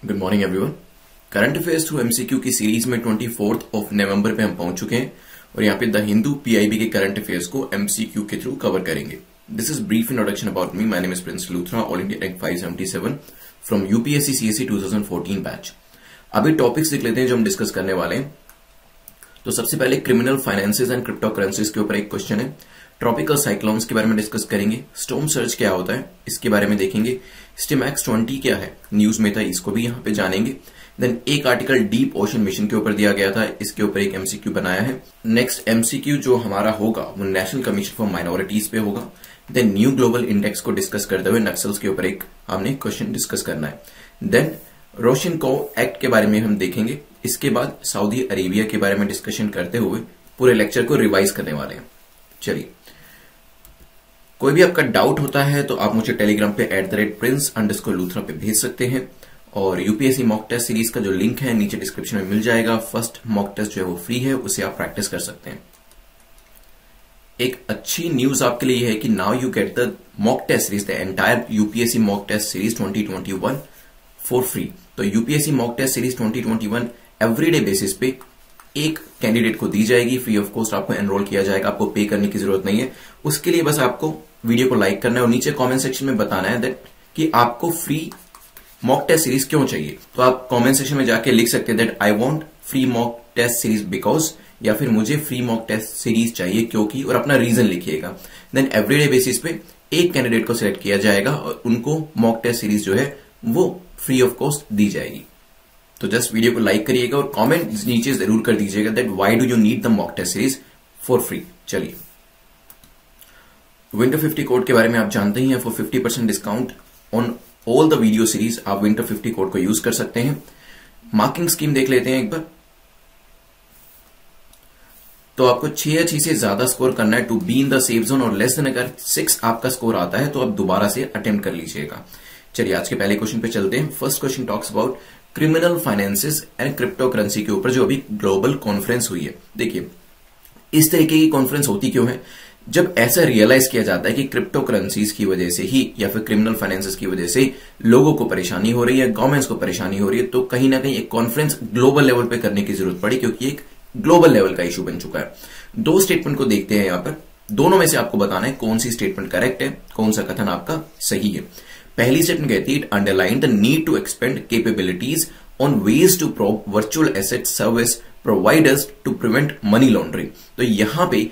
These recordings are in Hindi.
Good morning everyone. Current affairs through MCQ की सीरीज में 24 नवंबर पे हम पहुंच चुके हैं और यहाँ पे द हिंदू पीआईबी के करंट अफेयर्स को एमसीक्यू के थ्रू कवर करेंगे। This is brief introduction about me. My name is Prince Luthra, all India rank 577 from UPSC CSC 2014 batch. अभी टॉपिक्स देख लेते हैं जो हम डिस्कस करने वाले हैं। तो सबसे पहले criminal finances and crypto currencies के ऊपर एक क्वेश्चन है। ट्रॉपिकल साइक्लोन्स के बारे में डिस्कस करेंगे। स्टॉर्म सर्ज क्या होता है इसके बारे में देखेंगे। स्टिमैक्स 20 क्या है, न्यूज में था, इसको भी यहां पे जानेंगे। देन एक आर्टिकल डीप ओशन मिशन के ऊपर दिया गया था, इसके ऊपर एक एमसीक्यू बनाया है। नेक्स्ट एमसीक्यू जो हमारा होगा वो नेशनल कमीशन फॉर माइनॉरिटीज पे होगा। देन न्यू ग्लोबल इंडेक्स को डिस्कस करते हुए नक्सल्स के ऊपर एक हमने क्वेश्चन डिस्कस करना है। देन रोशन को एक्ट के बारे में हम देखेंगे। इसके बाद सऊदी अरेबिया के बारे में डिस्कशन करते हुए पूरे लेक्चर को रिवाइज करने वाले हैं। चलिए, कोई भी आपका डाउट होता है तो आप मुझे टेलीग्राम पे @prince_luthra पे भेज सकते हैं। और यूपीएससी मॉक टेस्ट सीरीज का जो लिंक है नीचे डिस्क्रिप्शन में मिल जाएगा। फर्स्ट मॉक टेस्ट जो है वो फ्री है, उसे आप प्रैक्टिस कर सकते हैं। एक अच्छी न्यूज आपके लिए है कि now you get the mock test series, the entire UPSC mock test series 2021 for free. तो UPSC mock test series 2021 everyday basis पे एक कैंडिडेट को दी जाएगी, फ्री ऑफ कॉस्ट आपको एनरोल किया जाएगा, आपको पे करने की जरूरत नहीं है। उसके लिए बस आपको वीडियो को लाइक करना है और नीचे कमेंट सेक्शन में बताना है दैट कि आपको फ्री मॉक टेस्ट सीरीज क्यों चाहिए। तो आप कमेंट सेक्शन में जाके लिख सकते हैं that I want free mock test series because, या फिर मुझे फ्री मॉक टेस्ट सीरीज चाहिए क्योंकि, और अपना रीजन लिखिएगा। देन एवरीडे बेसिस पे एक कैंडिडेट को सिलेक्ट किया जाएगा और उनको मॉक टेस्ट सीरीज जो है वो फ्री ऑफ कॉस्ट दी जाएगी। तो जस्ट वीडियो को लाइक करिएगा और कमेंट नीचे जरूर कर दीजिएगा that why do you need the mock test series for free. चलिए, विंटर 50 कोड के बारे में आप जानते ही हैं। For 50% discount on all the video series आप विंटर 50 कोड को यूज कर सकते हैं। मार्किंग स्कीम देख लेते हैं एक बार। तो आपको 6 या 6 से ज्यादा स्कोर करना है to be in the safe zone, और लेस देन अगर 6 आपका स्कोर आता है तो आप दोबारा से अटेम्प्ट कर लीजिएगा। चलिए, आज के पहले क्वेश्चन पे चलते हैं। First question talks about criminal finances and crypto currency के ऊपर जो अभी ग्लोबल कॉन्फ्रेंस हुई है। देखिए, इस तरीके की कॉन्फ्रेंस होती क्यों है? जब ऐसा रियलाइज किया जाता है कि क्रिप्टो करेंसीज की वजह से ही या फिर क्रिमिनल फाइनेंसेस की वजह से लोगों को परेशानी हो रही है, गवर्नमेंट्स को परेशानी हो रही है, तो कहीं ना कहीं एक कॉन्फ्रेंस ग्लोबल लेवल पे करने की जरूरत पड़ी, क्योंकि एक ग्लोबल लेवल का इशू बन चुका है। दो स्टेटमेंट को देखते हैं यहां पर। दोनों में से आपको बताना है कौन सी स्टेटमेंट करेक्ट है, कौन सा कथन आपका सही है। पहली स्टेटमेंट कहती है, it underline the need to expand capabilities on ways to probe virtual asset service providers to prevent money laundering. तो यहां पे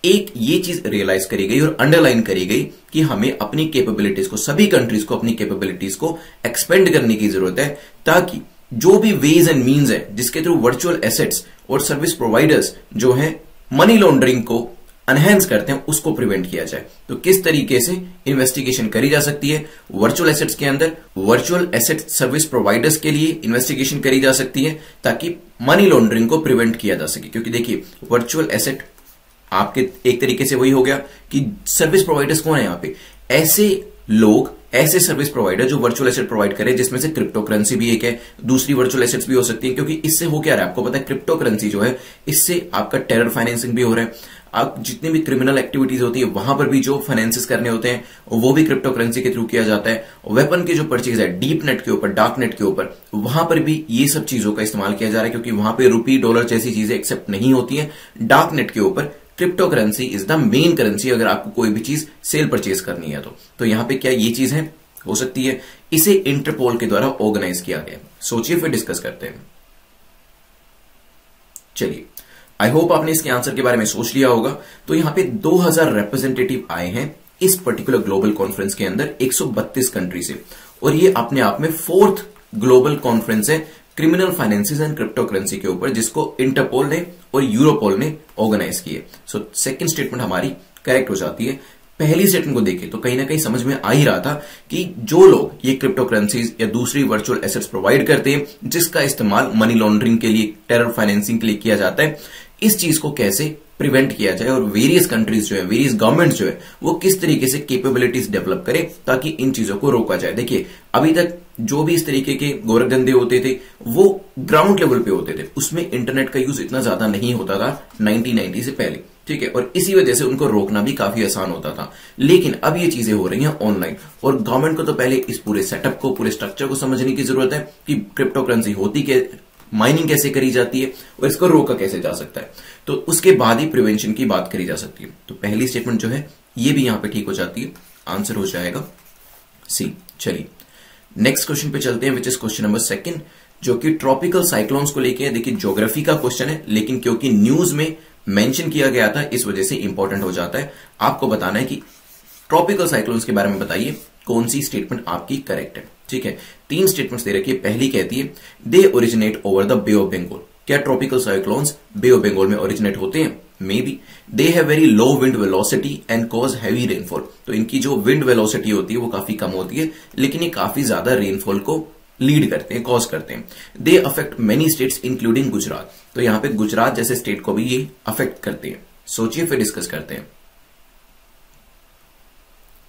एक ये चीज रियलाइज करी गई और अंडरलाइन करी गई कि हमें अपनी कैपेबिलिटीज को, सभी कंट्रीज को अपनी कैपेबिलिटीज को एक्सपेंड करने की जरूरत है, ताकि जो भी वेज एंड मीन्स है जिसके थ्रू वर्चुअल एसेट्स और सर्विस प्रोवाइडर्स जो है मनी लॉन्ड्रिंग को एनहेंस करते हैं, उसको प्रिवेंट किया जाए। तो किस तरीके से इन्वेस्टिगेशन करी जा सकती है वर्चुअल एसेट्स के अंदर, वर्चुअल एसेट सर्विस प्रोवाइडर्स के लिए इन्वेस्टिगेशन करी जा सकती है ताकि मनी लॉन्ड्रिंग को प्रिवेंट किया जा सके। क्योंकि देखिए, वर्चुअल एसेट आपके एक तरीके से वही हो गया कि सर्विस प्रोवाइडर्स कौन है यहां पे? ऐसे लोग, ऐसे सर्विस प्रोवाइडर जो वर्चुअल एसेट प्रोवाइड करे, जिसमें से क्रिप्टो करेंसी भी एक है, दूसरी वर्चुअल एसेट्स भी हो सकती है। क्योंकि इससे हो क्या रहा है आपको पता है, क्रिप्टो करेंसी जो है इससे आपका टेरर फाइनेंसिंग भी हो रहा है। आप जितनी भी क्रिमिनल एक्टिविटीज होती है वहां पर भी जो फाइनेंसेस करने होते हैं वो भी क्रिप्टो करेंसी के थ्रू किया जाता है। वेपन की जो परचेज है डीप नेट के ऊपर, डार्क नेट के ऊपर, वहां पर भी ये सब चीजों का इस्तेमाल किया जा रहा है, क्योंकि वहां पे रुपी, डॉलर जैसी चीजें एक्सेप्ट नहीं होती है। डार्क नेट के ऊपर crypto currency is the main currency अगर आपको कोई भी चीज सेल परचेज करनी है तो यहां पे क्या ये चीज है, हो सकती है। इसे इंटरपोल के द्वारा ऑर्गेनाइज किया गया। सोचिए, फिर डिस्कस करते हैं। चलिए, आई होप आपने इसके आंसर के बारे में सोच लिया होगा। तो यहां पे 2000 रिप्रेजेंटेटिव आए हैं इस पर्टिकुलर ग्लोबल कॉन्फ्रेंस के अंदर 132 कंट्री से, और ये अपने आप में 4th ग्लोबल कॉन्फ्रेंस है criminal finances and crypto currency के ऊपर, जिसको इंटरपोल ने और यूरोपोल ने ऑर्गेनाइज की है। सो सेकंड स्टेटमेंट हमारी करेक्ट हो जाती है। पहली स्टेटमेंट को देखें तो कहीं ना कहीं समझ में आ ही रहा था कि जो लोग ये क्रिप्टो करेंसीज या दूसरी वर्चुअल एसेट्स प्रोवाइड करते हैं जिसका इस्तेमाल मनी लॉन्ड्रिंग के लिए, टेरर फाइनेंसिंग के लिए किया जाता है, इस चीज को कैसे प्रिवेंट किया जाए और वेरियस कंट्रीज जो है, वेरियस गवर्नमेंट्स जो है वो किस तरीके से कैपेबिलिटीज डेवलप करें ताकि इन चीजों को रोका जाए। देखिए, अभी तक जो भी इस तरीके के गोरखधंधे होते थे वो ग्राउंड लेवल पे होते थे, उसमें इंटरनेट का यूज इतना ज्यादा नहीं होता था 1990 से पहले। ठीक है, और इसी वजह से उनको रोकना भी काफी आसान होता था। लेकिन अब ये चीजें हो रही हैं ऑनलाइन, और गवर्नमेंट को तो पहले इस पूरे सेटअप को, पूरे स्ट्रक्चर को समझने की जरूरत है कि क्रिप्टो करेंसी होती क्या, माइनिंग कैसे करी जाती है और इसको रोका कैसे जा सकता है। तो उसके बाद ही प्रिवेंशन की बात करी जा सकती है। तो पहली स्टेटमेंट जो है ये भी यहां पे ठीक हो जाती है, आंसर हो जाएगा सी। चलिए नेक्स्ट क्वेश्चन पे चलते हैं, विच इज क्वेश्चन नंबर 2, जो कि ट्रॉपिकल साइक्लोन्स को लेके है। देखिए ज्योग्राफी का क्वेश्चन है, लेकिन क्योंकि न्यूज में मेंशन किया गया था इस वजह से इंपॉर्टेंट हो जाता है। आपको बताना है कि ट्रॉपिकल साइक्लोन्स के बारे में बताइए कौन सी स्टेटमेंट आपकी करेक्ट है। ठीक है, 3 स्टेटमेंट्स दे रखी है। पहली कहती है they originate over the Bay of Bengal. क्या tropical cyclones Bay of Bengal में ओरिजिनेट होते हैं? May be. They have very low wind velocity and cause heavy rainfall. तो इनकी जो विंड वेलोसिटी होती है वो काफी कम होती है, लेकिन ये काफी ज्यादा रेनफॉल को लीड करते हैं, कॉज करते हैं। They affect many states including Gujarat. तो यहां पे गुजरात जैसे स्टेट को भी ये अफेक्ट करते हैं। सोचिए फिर डिस्कस करते हैं।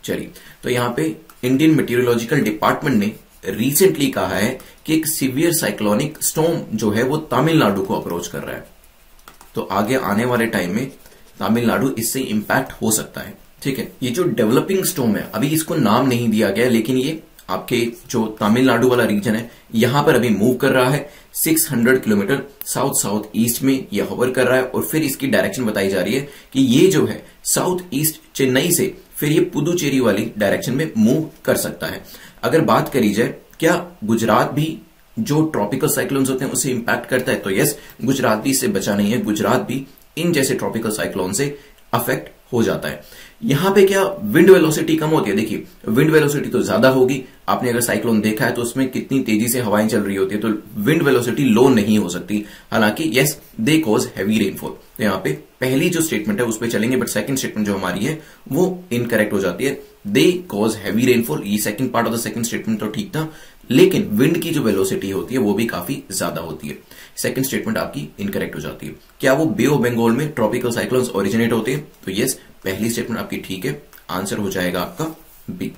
चलिए, तो यहां पे इंडियन मेटीरियोलॉजिकल डिपार्टमेंट ने रिसेंटली कहा है कि एक सीवियर साइक्लोनिक स्टॉर्म जो है वो तमिलनाडु को अप्रोच कर रहा है। तो आगे आने वाले टाइम में तमिलनाडु इससे इंपैक्ट हो सकता है। ठीक है, ये जो डेवलपिंग स्टॉर्म है, अभी इसको नाम नहीं दिया गया, लेकिन ये आपके जो तमिलनाडु वाला रीजन है यहां पर अभी मूव कर रहा है। 600 किलोमीटर साउथ साउथ ईस्ट में ये होवर कर रहा है, और फिर इसकी डायरेक्शन बताई जा रही है कि ये जो है साउथ ईस्ट चेन्नई से फिर ये पुदुचेरी वाली डायरेक्शन में मूव कर सकता है। अगर बात करी जाए क्या गुजरात भी जो ट्रॉपिकल साइक्लोन्स होते हैं उससे इंपैक्ट करता है, तो यस, गुजरात भी इससे बचा नहीं है। गुजरात भी इन जैसे ट्रॉपिकल साइक्लोन से अफेक्ट हो जाता है। यहां पे क्या विंड वेलोसिटी कम होती है? देखिए विंड वेलोसिटी तो ज्यादा होगी। आपने अगर साइक्लोन देखा है तो उसमें कितनी तेजी से हवाएं चल रही होती है, तो विंड वेलोसिटी लो नहीं हो सकती। हालांकि yes, they cause heavy rainfall. तो यहां पे पहली जो स्टेटमेंट है उस पर चलेंगे, बट सेकंड स्टेटमेंट जो हमारी है वो इनकरेक्ट हो जाती है। दे कॉज हैवी रेनफॉल, ये second part of the second statement तो ठीक था, लेकिन विंड की जो वेलोसिटी होती है वो भी काफी ज्यादा होती है। सेकंड स्टेटमेंट आपकी इनकरेक्ट हो जाती है। क्या वो बे ऑफ बंगाल में ट्रॉपिकल साइक्लोन्स ओरिजिनेट होते हैं? तो यस, पहली स्टेटमेंट आपकी ठीक है, आंसर हो जाएगा आपका बी।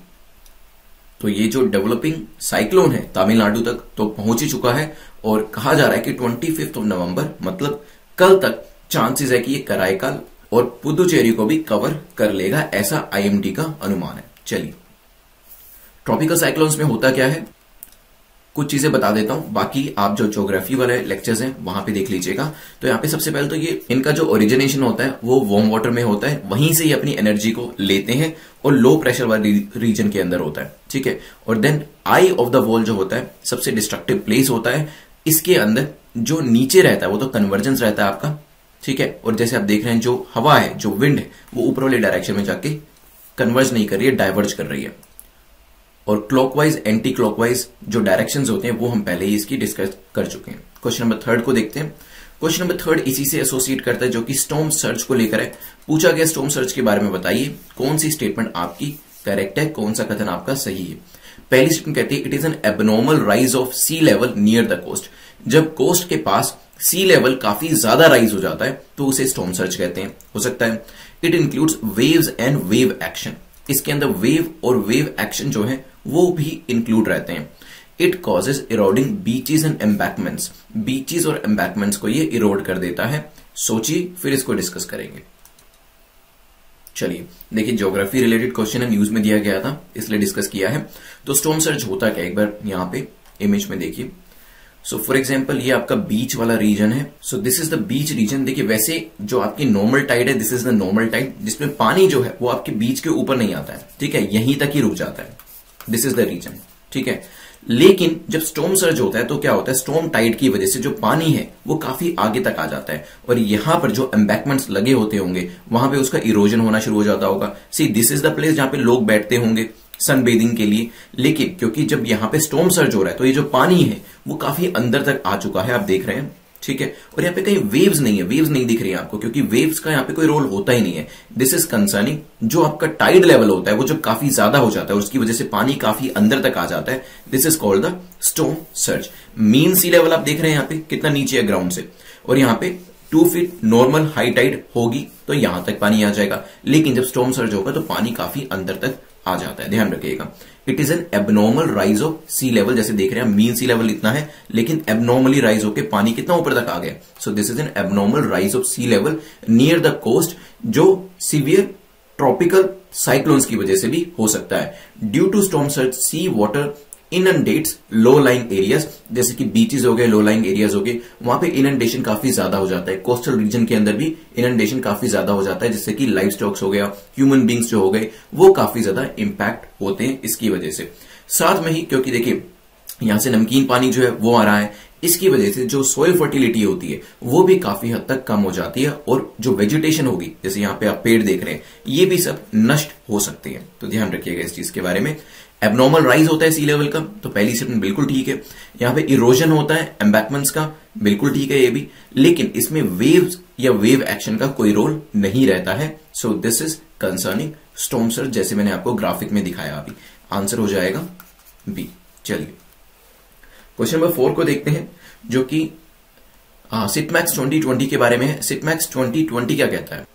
तो ये जो डेवलपिंग साइक्लोन है तमिलनाडु तक तो पहुंच ही चुका है, और कहा जा रहा है कि 25 नवंबर मतलब कल तक चांसेस है कि ये कराईकाल और पुदुचेरी को भी कवर कर लेगा, ऐसा आईएमडी का अनुमान है। चलिए, ट्रॉपिकल साइक्लोन्स में होता क्या है कुछ चीजें बता देता हूं, बाकी आप जो ज्योग्राफी वाले लेक्चर्स हैं वहां पे देख लीजिएगा। तो यहाँ पे सबसे पहले तो ये इनका जो ओरिजिनेशन होता है वो वार्म वाटर में होता है, वहीं से ये अपनी एनर्जी को लेते हैं और लो प्रेशर वाले रीजन के अंदर होता है। ठीक है, और then eye of the wall जो होता है सबसे डिस्ट्रक्टिव प्लेस होता है। इसके अंदर जो नीचे रहता है वो तो कन्वर्जेंस रहता है आपका। ठीक है, और जैसे आप देख रहे हैं जो हवा है, जो विंड है, वो ऊपर वाले डायरेक्शन में जाके कन्वर्ज नहीं कर रही है, डाइवर्ज कर रही है। और क्लॉकवाइज एंटी क्लॉकवाइज जो डायरेक्शंस होते हैं वो हम पहले ही इसकी डिस्कस कर चुके हैं। क्वेश्चन नंबर 3 को देखते हैं। क्वेश्चन नंबर 3 इसी से एसोसिएट करता है, जो कि स्टॉर्म सर्च को लेकर है। पूछा गया स्टॉर्म सर्च के बारे में बताइए कौन सी स्टेटमेंट आपकी करेक्ट है, कौन सा कथन आपका सही है। पहली स्टेटमेंट कहती है it is an abnormal rise of sea level near the coast. जब कोस्ट के पास सी लेवल काफी ज्यादा राइज हो जाता है तो उसे स्टॉर्म सर्च कहते हैं। हो सकता है it includes waves and wave action. इसके अंदर वेव और वेव एक्शन जो है वो भी इंक्लूड रहते हैं। It causes eroding beaches and embankments. Beaches और एम्बैकमेंट्स को ये इरोड कर देता है। सोचिए फिर इसको डिस्कस करेंगे। चलिए देखिए, ज्योग्राफी रिलेटेड क्वेश्चन है, न्यूज में दिया गया था इसलिए डिस्कस किया है। तो स्टॉर्म सर्च होता क्या, एक बार यहां पे इमेज में देखिए। सो फॉर एग्जाम्पल ये आपका बीच वाला रीजन है। So this is the beach region. देखिए वैसे जो आपकी नॉर्मल टाइड है, this is the normal tide, जिसमें पानी जो है वो आपके बीच के ऊपर नहीं आता है। ठीक है, यहीं तक ही रुक जाता है। This is the region. ठीक है, लेकिन जब स्टॉर्म सर्ज होता है तो क्या होता है, स्टॉर्म टाइड की वजह से जो पानी है वो काफी आगे तक आ जाता है, और यहां पर जो एम्बैकमेंट्स लगे होते होंगे वहां पे उसका इरोजन होना शुरू हो जाता होगा। See this is the place जहां पे लोग बैठते होंगे सन बेदिंग के लिए। लेकिन क्योंकि जब यहां पे स्टॉर्म सर्ज हो रहा है तो ये जो पानी है वो काफी अंदर तक आ चुका है, आप देख रहे हैं। ठीक है, और यहाँ पे कहीं वेव्स नहीं है, वेव्स नहीं दिख रही है आपको, क्योंकि वेव्स का यहाँ पे कोई रोल होता ही नहीं है। दिस इज कंसर्निंग जो आपका टाइड लेवल होता है वो जब काफी ज्यादा हो जाता है और उसकी वजह से पानी काफी अंदर तक आ जाता है, this is called the storm surge. Mean sea level आप देख रहे हैं यहाँ पे कितना नीचे है ग्राउंड से, और यहाँ पे 2 फीट नॉर्मल हाई टाइड होगी तो यहां तक पानी आ जाएगा। लेकिन जब स्टॉर्म सर्ज होगा तो पानी काफी अंदर तक आ जाता है, ध्यान रखिएगा। It is an abnormal rise of sea level. जैसे देख रहे हैं मीन सी लेवल इतना है, लेकिन एबनॉर्मली राइज होकर पानी कितना ऊपर तक आ गया। So this is an abnormal rise of sea level near the coast, जो सिवियर ट्रॉपिकल साइक्लोन्स की वजह से भी हो सकता है। Due to storm surge sea water inundates low lying areas, जैसे कि बीचेस हो गए, लो लाइंग एरियाज हो गए, वहां पे इनंडेशन काफी ज्यादा हो जाता है। कोस्टल रीजन के अंदर भी इनंडेशन काफी ज्यादा हो जाता है, जिससे कि लाइफ स्टॉक्स हो गया, ह्यूमन बींग्स जो हो गए, वो काफी ज्यादा इंपैक्ट होते हैं इसकी वजह से। साथ में ही क्योंकि देखिए यहां से नमकीन पानी जो है वो आ रहा है, इसकी वजह से जो सोइल फर्टिलिटी होती है वो भी काफी हद तक कम हो जाती है, और जो वेजिटेशन होगी, जैसे यहां पे आप पेड़ देख रहे हैं, ये भी सब नष्ट हो सकते हैं। तो ध्यान रखिएगा इस चीज के बारे में। एबनॉर्मल राइज होता है सी लेवल का, तो पहली स्टेटमेंट बिल्कुल ठीक है। यहां पे इरोजन होता है एम्बैकमेंट्स का, बिल्कुल ठीक है ये भी, लेकिन इसमें वेव्स या वेव एक्शन का कोई रोल नहीं रहता है। So this is concerning storm surge, जैसे मैंने आपको ग्राफिक में दिखाया अभी। आंसर हो जाएगा बी। चलिए क्वेश्चन नंबर 4 को देखते हैं, जो कि सिटमैक्स 2020 के बारे में है। सिटमैक्स 2020 क्या कहता है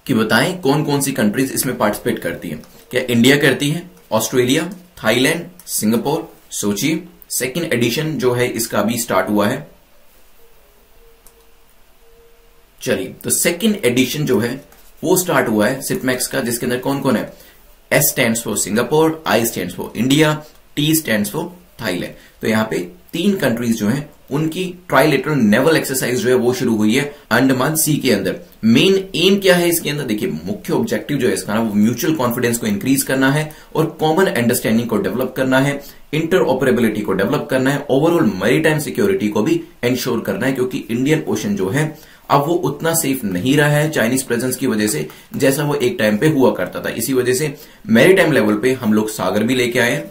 कि बताएं कौन कौन सी कंट्रीज इसमें पार्टिसिपेट करती है। क्या इंडिया करती है, ऑस्ट्रेलिया, थाईलैंड, सिंगापुर? सोचिए, सेकंड एडिशन जो है इसका अभी स्टार्ट हुआ है। चलिए, तो सेकंड एडिशन जो है वो स्टार्ट हुआ है सिटमैक्स का, जिसके अंदर कौन कौन है? S stands for Singapore, I stands for India, T stands for Thailand. तो यहां पे 3 कंट्रीज जो हैं उनकी ट्राइलेटरल नेवल एक्सरसाइज जो है वो शुरू हुई है अंडमान सी के अंदर। मेन एम क्या है इसके अंदर? देखिए, मुख्य ऑब्जेक्टिव जो है इसका ना, वो म्यूचुअल कॉन्फिडेंस को इंक्रीज करना है और कॉमन अंडरस्टैंडिंग को डेवलप करना है, इंटर ऑपरेबिलिटी को डेवलप करना है, ओवरऑल मैरीटाइम सिक्योरिटी को भी इंश्योर करना है, क्योंकि इंडियन ओशन जो है अब वो उतना सेफ नहीं रहा है चाइनीज प्रेजेंस की वजह से, जैसा वो एक टाइम पे हुआ करता था। इसी वजह से मैरीटाइम लेवल पे हम लोग सागर भी लेके आए,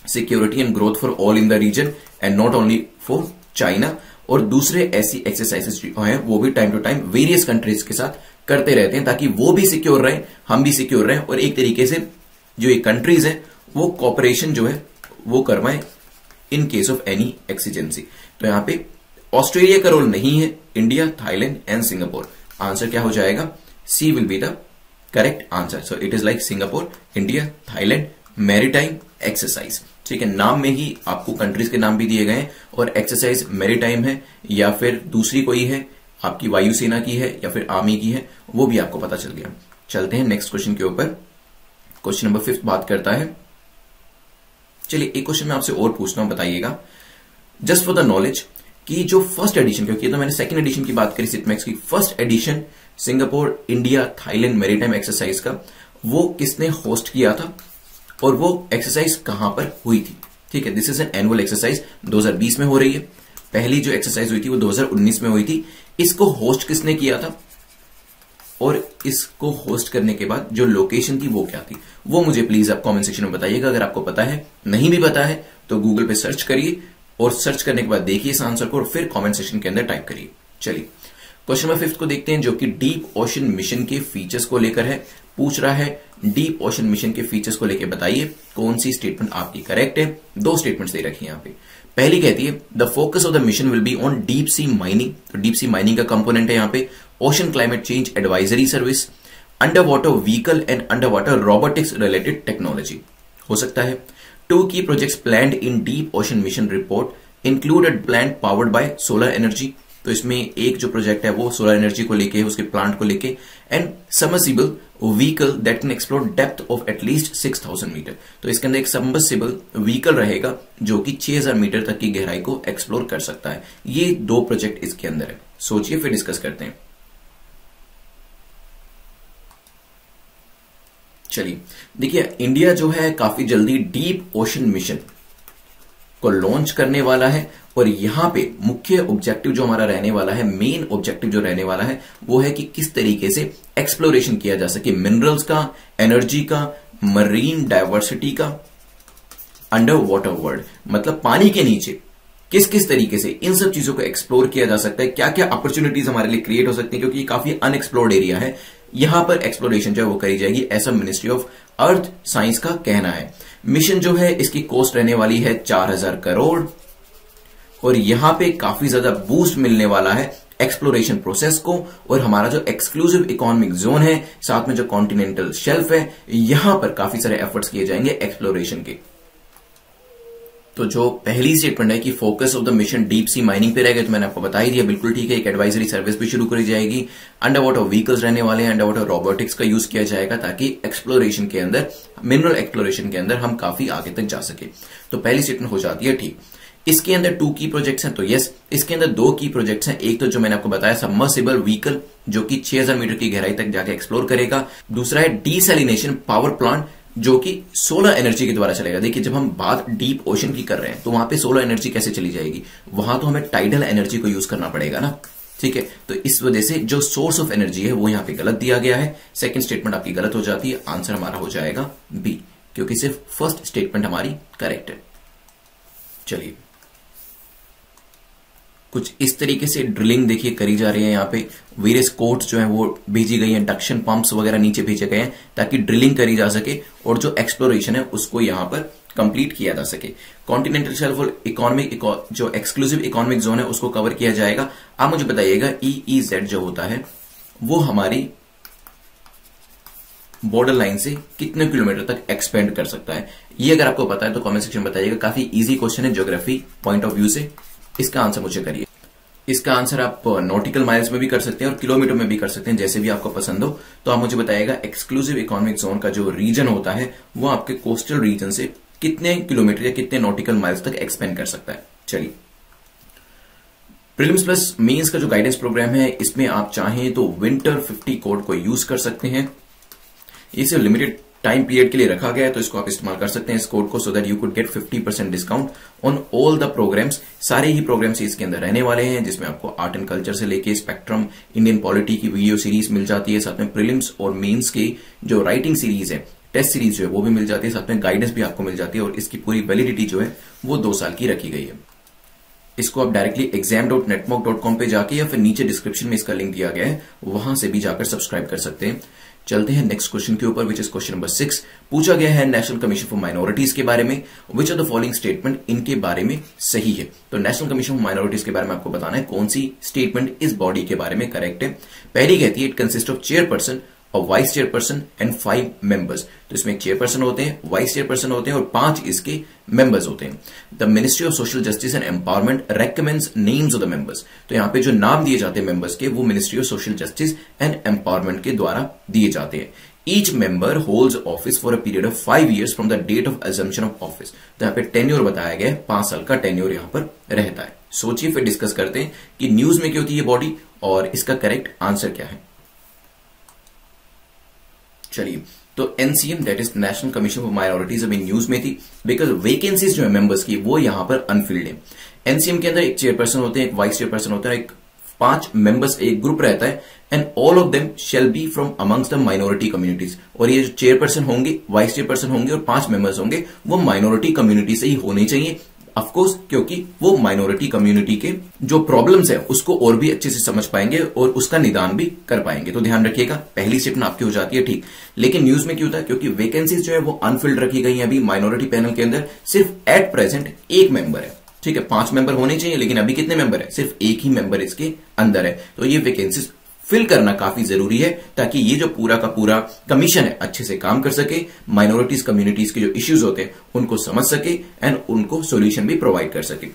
security and growth for all in the region and not only for China. और दूसरे ऐसी एक्सरसाइजेस जो हैं वो भी time to time various countries के साथ करते रहते हैं, ताकि वो भी सिक्योर रहे, हम भी सिक्योर रहे, और एक तरीके से जो ये कंट्रीज है वो कॉपरेशन जो है वो करवाएं in case of any exigency. तो यहां पे ऑस्ट्रेलिया का रोल नहीं है, India, Thailand and Singapore. Answer क्या हो जाएगा? C will be the correct answer. So it is like Singapore, India, Thailand maritime exercise. ठीक है, नाम में ही आपको कंट्रीज के नाम भी दिए गए हैं, और एक्सरसाइज मैरीटाइम है या फिर दूसरी कोई है, आपकी वायुसेना की है या फिर आर्मी की है, वो भी आपको पता चल गया। चलते हैं नेक्स्ट क्वेश्चन के ऊपर। क्वेश्चन नंबर 5 बात करता है, चलिए एक क्वेश्चन मैं आपसे और पूछना हूं, बताइएगा जस्ट फॉर द नॉलेज कि जो फर्स्ट एडिशन, क्योंकि तो मैंने सेकंड एडिशन की बात करी सिटमैक्स की, first edition Singapore, India, Thailand maritime exercise का, वो किसने होस्ट किया था और वो एक्सरसाइज कहां पर हुई थी? ठीक है, this is an annual exercise, 2020 में हो रही है। पहली जो एक्सरसाइज हुई थी वो 2019 में हुई थी। इसको होस्ट किसने किया था, और इसको होस्ट करने के बाद जो लोकेशन थी वो क्या थी, वो मुझे प्लीज आप कमेंट सेक्शन में बताइएगा। अगर आपको पता है, नहीं भी पता है तो गूगल पे सर्च करिए, और सर्च करने के बाद देखिए इस आंसर को, और फिर कमेंट सेक्शन के अंदर टाइप करिए। चलिए क्वेश्चन नंबर 5 को देखते हैं, जो कि डीप ओशन मिशन के फीचर्स को लेकर है। पूछ रहा है डीप ओशन मिशन के फीचर्स को लेकर बताइए कौन सी स्टेटमेंट आपकी करेक्ट है। 2 स्टेटमेंट्स दे रखी है यहाँ पे। पहली कहती है the focus of the mission will be on deep sea mining. तो डीप सी माइनिंग का कंपोनेंट है यहाँ पे ocean climate change advisory service, under water vehicle and under water robotics related technology हो सकता है। 2 की projects planned in deep ocean mission report included plant powered by solar energy. तो इसमें एक जो प्रोजेक्ट है वो सोलर एनर्जी को लेके, उसके प्लांट को लेके, and submersible vehicle that can explore depth of at least 6000 meter. तो इसके अंदर एक सबमर्सिबल व्हीकल रहेगा जो कि 6000 मीटर तक की गहराई को एक्सप्लोर कर सकता है। ये 2 प्रोजेक्ट इसके अंदर है। सोचिए, फिर डिस्कस करते हैं। चलिए देखिए, इंडिया जो है काफी जल्दी डीप ओशन मिशन को लॉन्च करने वाला है, और यहां पे मुख्य ऑब्जेक्टिव जो हमारा रहने वाला है, मेन ऑब्जेक्टिव जो रहने वाला है वो है कि किस तरीके से एक्सप्लोरेशन किया जा सके मिनरल्स का, एनर्जी का, मरीन डायवर्सिटी का, अंडर वाटर वर्ल्ड, मतलब पानी के नीचे किस किस तरीके से इन सब चीजों को एक्सप्लोर किया जा सकता है, क्या क्या अपॉर्चुनिटीज हमारे लिए क्रिएट हो सकती है, क्योंकि ये काफी अनएक्सप्लोर्ड एरिया है। यहां पर एक्सप्लोरेशन जो है वो करी जाएगी, ऐसा मिनिस्ट्री ऑफ अर्थ साइंस का कहना है। मिशन जो है इसकी कॉस्ट रहने वाली है 4000 करोड़, और यहां पे काफी ज्यादा बूस्ट मिलने वाला है एक्सप्लोरेशन प्रोसेस को, और हमारा जो एक्सक्लूसिव इकोनॉमिक जोन है, साथ में जो कॉन्टिनेंटल शेल्फ है, यहां पर काफी सारे एफर्ट्स किए जाएंगे एक्सप्लोरेशन के। तो जो पहली स्टेटमेंट है कि focus of the mission deep sea mining पे रहेगा, तो मैंने आपको बता ही दिया, बिल्कुल ठीक है। एक एडवाइजरी सर्विस भी शुरू करी जाएगी, अंडर वाटर व्हीकल्स रहने वाले हैं, अंडर वाटर रोबोटिक्स का यूज किया जाएगा ताकि एक्सप्लोरेशन के अंदर, मिनरल एक्सप्लोरेशन के अंदर हम काफी आगे तक जा सके। तो पहली स्टेटमेंट हो जाती है ठीक। इसके अंदर 2 की प्रोजेक्ट्स हैं, तो यस, इसके अंदर 2 की प्रोजेक्ट्स हैं। एक तो जो मैंने आपको बताया सबमर्सिबल व्हीकल जो कि 6000 मीटर की गहराई तक जाके एक्सप्लोर करेगा। दूसरा है डीसैलिनेशन पावर प्लांट जो कि सोलर एनर्जी के द्वारा चलेगा। देखिए, जब हम बात डीप ओशन की कर रहे हैं तो वहां पे सोलर एनर्जी कैसे चली जाएगी, वहां तो हमें टाइडल एनर्जी को यूज करना पड़ेगा ना, ठीक है। तो इस वजह से जो सोर्स ऑफ एनर्जी है वो यहां पे गलत दिया गया है। सेकंड स्टेटमेंट आपकी गलत हो जाती है, आंसर हमारा हो जाएगा बी, क्योंकि सिर्फ फर्स्ट स्टेटमेंट हमारी करेक्ट है। चलिए, कुछ इस तरीके से ड्रिलिंग देखिए करी जा रही है। यहाँ पे वेरियस कोट्स जो है वो भेजी गई हैं, डक्शन पंप्स वगैरह नीचे भेजे गए हैं ताकि ड्रिलिंग करी जा सके और जो एक्सप्लोरेशन है उसको यहां पर कंप्लीट किया जा सके। कॉन्टिनेंटल शेल्फ और इकोनॉमिक जो एक्सक्लूसिव इकोनॉमिक जोन है उसको कवर किया जाएगा। आप मुझे बताइएगा EEZ जो होता है वो हमारी बॉर्डर लाइन से कितने किलोमीटर तक एक्सपेंड कर सकता है। ये अगर आपको पता है तो कमेंट सेक्शन में बताइएगा। काफी इजी क्वेश्चन है ज्योग्राफी पॉइंट ऑफ व्यू से। इसका आंसर मुझे करिए। इसका आंसर आप नॉटिकल माइल्स में भी कर सकते हैं और किलोमीटर में भी कर सकते हैं, जैसे भी आपको पसंद हो। तो आप मुझे बताइएगा एक्सक्लूसिव इकोनॉमिक जोन का जो रीजन होता है वो आपके कोस्टल रीजन से कितने किलोमीटर या कितने नॉटिकल माइल्स तक एक्सपेंड कर सकता है। चलिए, प्रीलिम्स प्लस मेंस का जो गाइडेंस प्रोग्राम है इसमें आप चाहें तो विंटर 50 कोड को यूज कर सकते हैं। इसे लिमिटेड टाइम पीरियड के लिए रखा गया है, तो इसको आप इस्तेमाल कर सकते हैं इस कोड को, so that you could get 50% discount on all the programs. सारे ही प्रोग्राम्स इसके अंदर रहने वाले हैं, जिसमें आपको आर्ट एंड कल्चर से लेके स्पेक्ट्रम, इंडियन पॉलिटी की वीडियो सीरीज मिल जाती है, साथ में प्रीलिम्स और मेंस की जो राइटिंग सीरीज है, टेस्ट सीरीज जो है वो भी मिल जाती है, साथ में गाइडेंस भी आपको मिल जाती है, और इसकी पूरी वैलिडिटी जो है वो 2 साल की रखी गई है। इसको आप डायरेक्टली exam.netmock.com पे जाके या फिर नीचे डिस्क्रिप्शन में इसका लिंक दिया गया है, वहां से भी जाकर सब्सक्राइब कर सकते हैं। चलते हैं नेक्स्ट क्वेश्चन के ऊपर, विच इज क्वेश्चन नंबर 6। पूछा गया है नेशनल कमीशन फॉर माइनॉरिटीज के बारे में, which of the following statement इनके बारे में सही है। तो नेशनल कमीशन फॉर माइनॉरिटीज के बारे में आपको बताना है कौन सी स्टेटमेंट इस बॉडी के बारे में करेक्ट है। पहली कहती है इट कंसिस्ट ऑफ चेयरपर्सन और वाइस चेयरपर्सन एंड 5 मेंबर्स। तो इसमें एक चेयरपर्सन होते हैं, वाइस चेयरपर्सन होते हैं और 5 इसके मेंबर्स होते हैं। The ministry of social justice and empowerment recommends names of the members. तो यहां पे जो नाम दिए जाते हैं मेंबर्स के वो ministry of social justice and empowerment के द्वारा दिए जाते हैं। Each member holds office for a period of 5 years from the date of assumption of office। तो यहाँ पे टेन्योर बताया गया है, 5 साल का टेन्योर यहाँ पर रहता है। सोचिए, फिर डिस्कस करते हैं कि न्यूज में क्यों होती है ये बॉडी और इसका करेक्ट आंसर क्या है। चलिए, तो NCM that is national commission for minorities अभी न्यूज में थी बिकॉज वेकेंसीज जो है मेंबर्स की वो यहां पर अनफिल्ड है। एनसीएम के अंदर एक चेयरपर्सन होते हैं, एक वाइस चेयरपर्सन होता है, एक 5 मेंबर्स एक ग्रुप रहता है, and all of them shall be from amongst the minority communities. और ये जो चेयरपर्सन होंगे, वाइस चेयरपर्सन होंगे और 5 मेंबर्स होंगे वो माइनॉरिटी कम्युनिटी से ही होने चाहिए, ऑफकोर्स, क्योंकि वो माइनॉरिटी कम्युनिटी के जो प्रॉब्लम्स है उसको और भी अच्छे से समझ पाएंगे और उसका निदान भी कर पाएंगे। तो ध्यान रखिएगा, पहली स्टेटमेंट आपकी हो जाती है ठीक। लेकिन न्यूज में क्यों था, क्योंकि वैकेंसीज जो है वो अनफिल्ड रखी गई है। अभी माइनॉरिटी पैनल के अंदर सिर्फ एट प्रेजेंट 1 मेंबर है, ठीक है। 5 मेंबर होने चाहिए, लेकिन अभी कितने मेंबर है, सिर्फ 1 ही मेंबर इसके अंदर है। तो ये वैकेंसीज फिल करना काफी जरूरी है ताकि ये जो पूरा का पूरा कमीशन है अच्छे से काम कर सके, माइनॉरिटीज कम्युनिटीज के जो इश्यूज होते हैं उनको समझ सके एंड उनको सॉल्यूशन भी प्रोवाइड कर सके।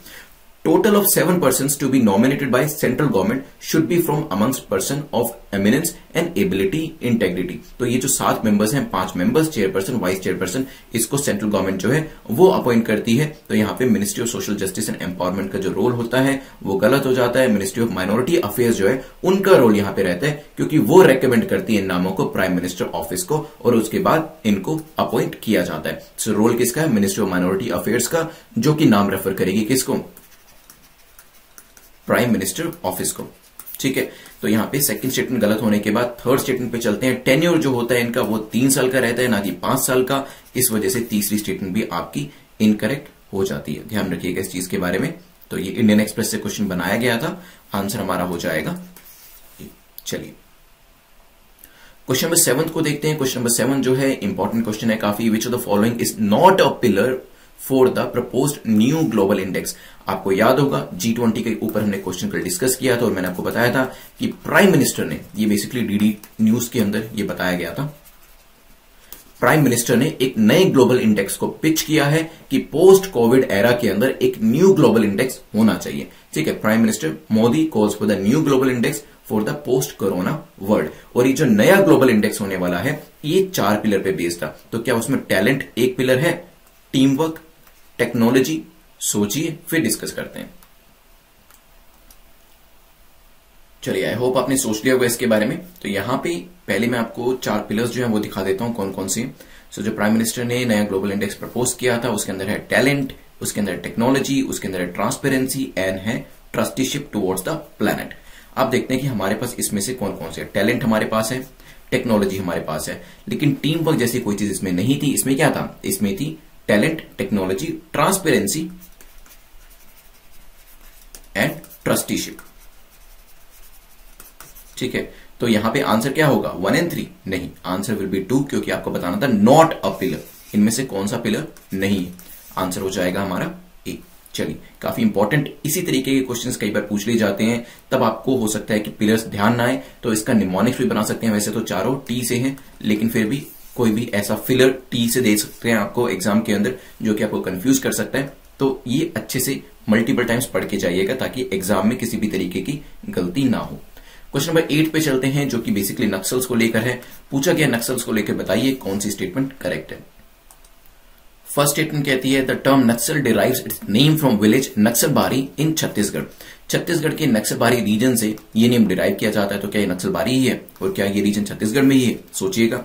Total of 7 persons to be nominated by central government should be from amongst person of eminence and ability, integrity। तो ये जो 7 मेंबर्स हैं, 5 मेंबर्स, चेयरपर्सन, वाइस चेयरपर्सन, इसको सेंट्रल गवर्नमेंट जो है वो अपॉइंट करती है। तो यहाँ पे ministry of social justice and empowerment का जो रोल होता है वो गलत हो जाता है। मिनिस्ट्री ऑफ माइनॉरिटी अफेयर्स जो है उनका रोल यहाँ पे रहता है, क्योंकि वो रेकमेंड करती है नामों को प्राइम मिनिस्टर ऑफिस को और उसके बाद इनको अपॉइंट किया जाता है। सो रोल किसका है, मिनिस्ट्री ऑफ माइनॉरिटी अफेयर्स का, जो कि नाम रेफर करेगी किसको, प्राइम मिनिस्टर ऑफिस को, ठीक है। तो यहां पे सेकंड स्टेटमेंट गलत होने के बाद थर्ड स्टेटमेंट पे चलते हैं। टेन्योर जो होता है इनका वो 3 साल का रहता है, ना कि 5 साल का। इस वजह से तीसरी स्टेटमेंट भी आपकी इनकरेक्ट हो जाती है। ध्यान रखिएगा इस चीज के बारे में। तो ये इंडियन एक्सप्रेस से क्वेश्चन बनाया गया था, आंसर हमारा हो जाएगा। चलिए क्वेश्चन नंबर 7 को देखते हैं। क्वेश्चन नंबर 7 जो है इंपॉर्टेंट क्वेश्चन है काफी। Which of the following is not a pillar for the proposed new global index. आपको याद होगा G20 के ऊपर हमने क्वेश्चन कल डिस्कस किया था और मैंने आपको बताया था कि प्राइम मिनिस्टर ने, ये बेसिकली डीडी न्यूज के अंदर ये बताया गया था, प्राइम मिनिस्टर ने एक नए ग्लोबल इंडेक्स को पिच किया है कि पोस्ट कोविड एरा के अंदर एक न्यू ग्लोबल इंडेक्स होना चाहिए। ठीक है, prime minister Modi calls for the new global index for the post corona world. और ये जो नया ग्लोबल इंडेक्स होने वाला है ये 4 पिलर पे बेस्ड था। तो क्या उसमें टैलेंट एक पिलर है, टीम वर्क, टेक्नोलॉजी, सोचिए फिर डिस्कस करते हैं। चलिए, आई होप आपने सोच लिया होगा इसके बारे में। तो यहां पे पहले मैं आपको 4 पिलर्स जो है वो दिखा देता हूं कौन कौन से। सो जो प्राइम मिनिस्टर ने नया ग्लोबल इंडेक्स प्रपोज किया था उसके अंदर है टैलेंट, उसके अंदर है टेक्नोलॉजी, उसके अंदर है ट्रांसपेरेंसी एंड है ट्रस्टीशिप टुवर्ड्स द प्लैनेट। आप देखते हैं कि हमारे पास इसमें से कौन कौन से, टैलेंट हमारे पास है, टेक्नोलॉजी हमारे पास है, लेकिन टीम वर्क जैसी कोई चीज इसमें नहीं थी। इसमें क्या था, इसमें थी talent, technology, transparency and trusteeship. ठीक है, तो यहां पे आंसर क्या होगा, 1 और 3? नहीं, आंसर विल बी 2, क्योंकि आपको बताना था नॉट अ पिलर, इनमें से कौन सा पिलर नहीं है। आंसर हो जाएगा हमारा ए। चलिए, काफी इंपॉर्टेंट इसी तरीके के क्वेश्चंस कई बार पूछ लिए जाते हैं, तब आपको हो सकता है कि पिलर्स ध्यान ना आए तो इसका निमोनिक्स भी बना सकते हैं। वैसे तो चारों टी से हैं, लेकिन फिर भी कोई भी ऐसा फिलर टी से दे सकते हैं आपको एग्जाम के अंदर जो कि आपको कंफ्यूज कर सकता है। तो ये अच्छे से मल्टीपल टाइम्स पढ़ के जाइएगा ताकि एग्जाम में किसी भी तरीके की गलती ना हो। क्वेश्चन नंबर 8 पे चलते हैं, जो कि बेसिकली नक्सल्स को लेकर है। पूछा गया नक्सल्स को लेकर बताइए कौन सी स्टेटमेंट करेक्ट है। फर्स्ट स्टेटमेंट कहती है the term Naxal derives its name from village Naxalbari in Chhattisgarh. Chhattisgarh के नक्सलबारी रीजन से ये नेम डिराइव किया जाता है। तो क्या ये नक्सलबारी ही है और क्या ये रीजन छत्तीसगढ़ में ही है? सोचिएगा।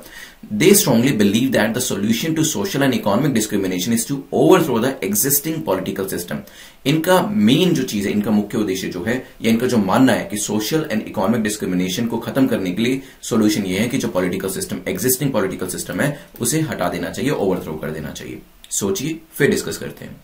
They strongly believe that the solution to social and economic discrimination is to overthrow the existing political system. इनका मेन जो चीज है, इनका मुख्य उद्देश्य जो है या इनका जो मानना है कि सोशल एंड इकोनॉमिक डिस्क्रिमिनेशन को खत्म करने के लिए सोल्यूशन ये है कि जो political system, existing political system है, उसे हटा देना चाहिए, ओवरथ्रो कर देना चाहिए। सोचिए फिर डिस्कस करते हैं।